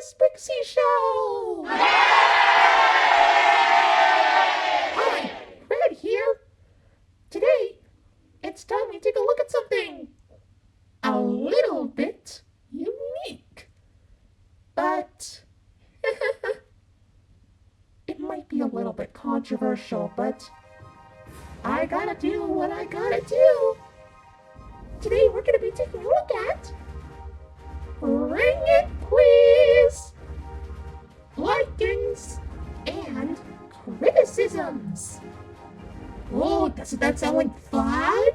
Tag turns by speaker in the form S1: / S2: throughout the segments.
S1: Sprixie Show! Hi, Red here. Today, it's time we take a look at something a little bit unique. But it might be a little bit controversial, but I gotta do what I gotta do. Today we're gonna be taking a look at Ring It Please! Likings and criticisms. Oh, doesn't that sound like fun?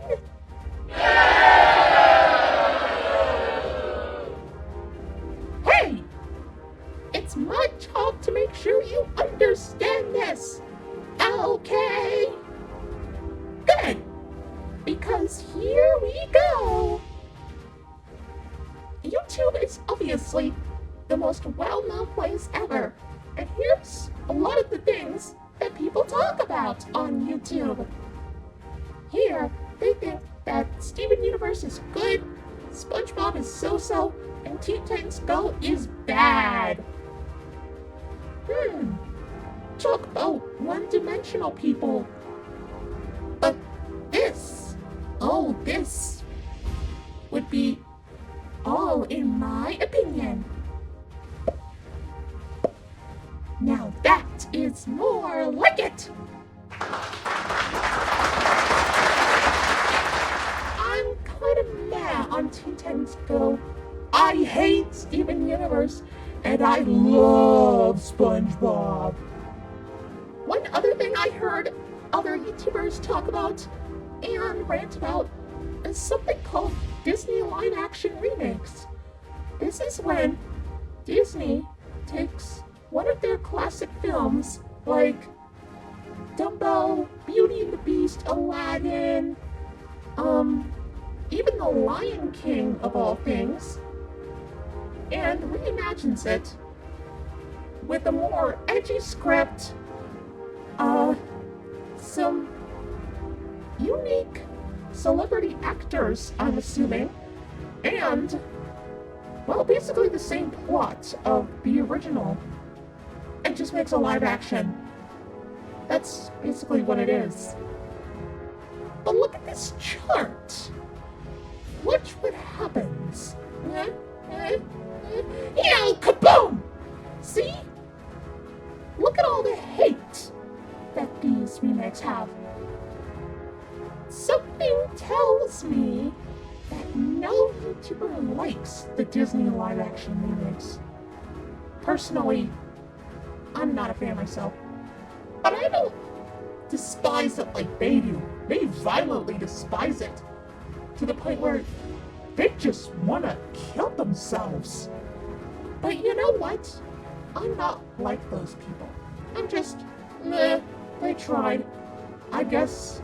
S1: Hey! It's my job to make sure you understand this. Okay? Good! Because here we go! YouTube is obviously the most well-known place ever. And here's a lot of the things that people talk about on YouTube. Here, they think that Steven Universe is good, SpongeBob is so-so, and Teen Titans Go is bad. Talk about one-dimensional people. But this would be all in my opinion. Now that is more like it. I'm kind of mad on Teen Titans Go. I hate Steven Universe, and I love SpongeBob. One other thing I heard other YouTubers talk about and rant about is something called Disney live-action remakes. This is when Disney takes one of their classic films, like Dumbo, Beauty and the Beast, Aladdin, even The Lion King of all things, and reimagines it with a more edgy script, some unique celebrity actors, I'm assuming, and, well, basically the same plot of the original. It just makes a live action. That's basically what it is. But look at this chart. Watch what happens. Kaboom! See? Look at all the hate that these remakes have. Something tells me that no YouTuber likes the Disney live-action remakes. Personally, I'm not a fan myself. But I don't despise it like they do. They violently despise it. To the point where they just want to kill themselves. But you know what? I'm not like those people. I'm just, meh, they tried. I guess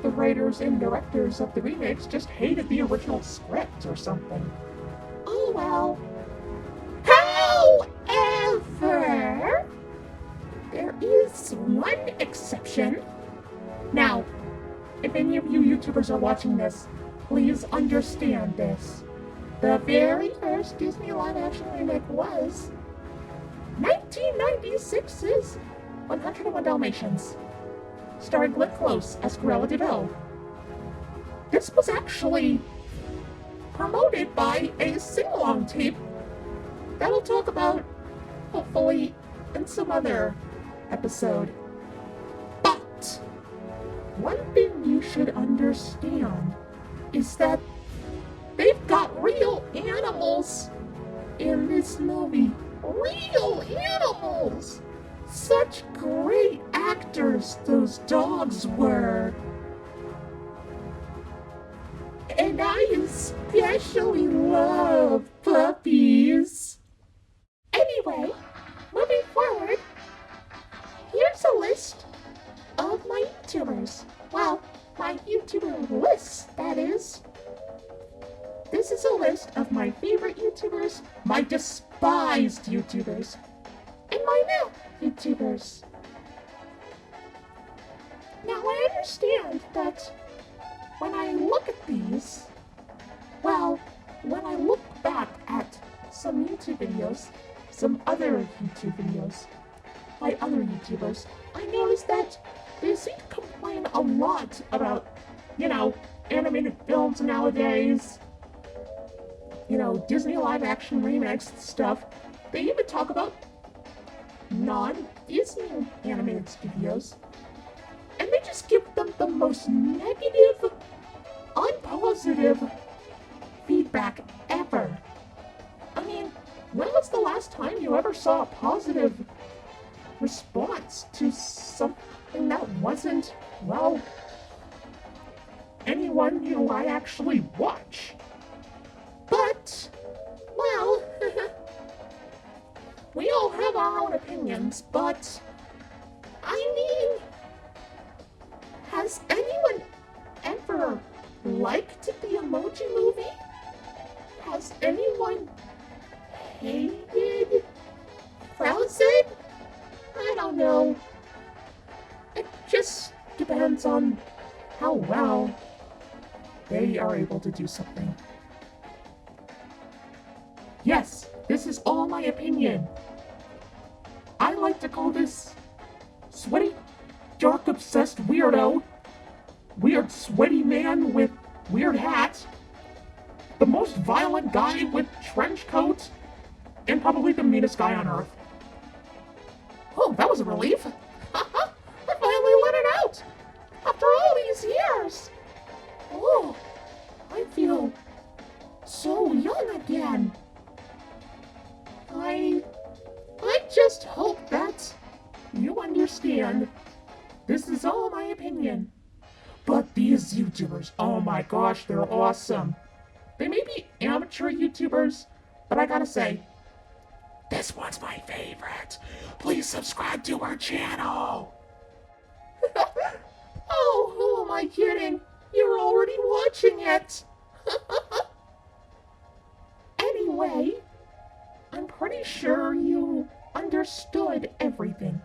S1: the writers and directors of the remakes just hated the original script or something. Oh well. However, there is one exception. Now, if any of you YouTubers are watching this, please understand this. The very first Disney live-action remake was 1996's 101 Dalmatians, starring Glenn Close as Cruella de Vil. This was actually promoted by a sing-along tape that we'll talk about, hopefully, in some other episode. But one thing you should understand is that they've got real animals in this movie. Real animals! Such great actors those dogs were. And I especially love puppies. Anyway, moving forward, here's a list of my YouTubers. Well, my YouTuber list, that is. This is a list of my favorite YouTubers, my despised YouTubers, and my new YouTubers. Now, I understand that when I look at these, well, when I look back at some YouTube videos, some other YouTube videos by other YouTubers, I noticed that they seem to complain a lot about, animated films nowadays. Disney live-action remakes stuff. They even talk about non-Disney animated studios. And they just give them the most negative, unpositive feedback ever. I mean, when was the last time you ever saw a positive response to something that wasn't, anyone, I actually watch? But, we all have our own opinions, but, has anyone ever liked the Emoji Movie? Has anyone hated Frozen? I don't know. It just depends on how well they are able to do something. Yes, this is all my opinion. I like to call this sweaty, dark, obsessed weirdo, weird, sweaty man with weird hat, the most violent guy with trench coat, and probably the meanest guy on Earth. Oh, that was a relief. I finally let it out. After all these years. Oh, I feel so young again. I just hope that you understand. This is all my opinion. But these YouTubers, oh my gosh, they're awesome. They may be amateur YouTubers, but I gotta say, this one's my favorite. Please subscribe to our channel. Oh, who am I kidding? You're already watching it. Anyway, I'm pretty sure you understood everything.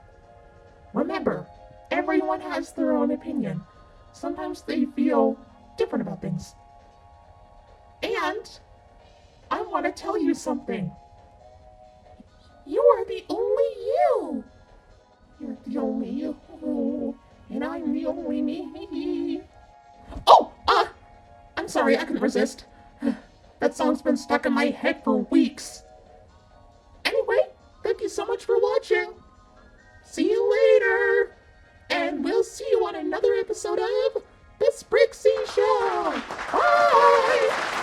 S1: Remember, everyone has their own opinion. Sometimes they feel different about things. And I want to tell you something. You are the only you. You're the only you. And I'm the only me. Oh, I'm sorry, I couldn't resist. That song's been stuck in my head for weeks. Anyway, thank you so much for watching. See you later. And we'll see you on another episode of The Sprixie Show. Bye!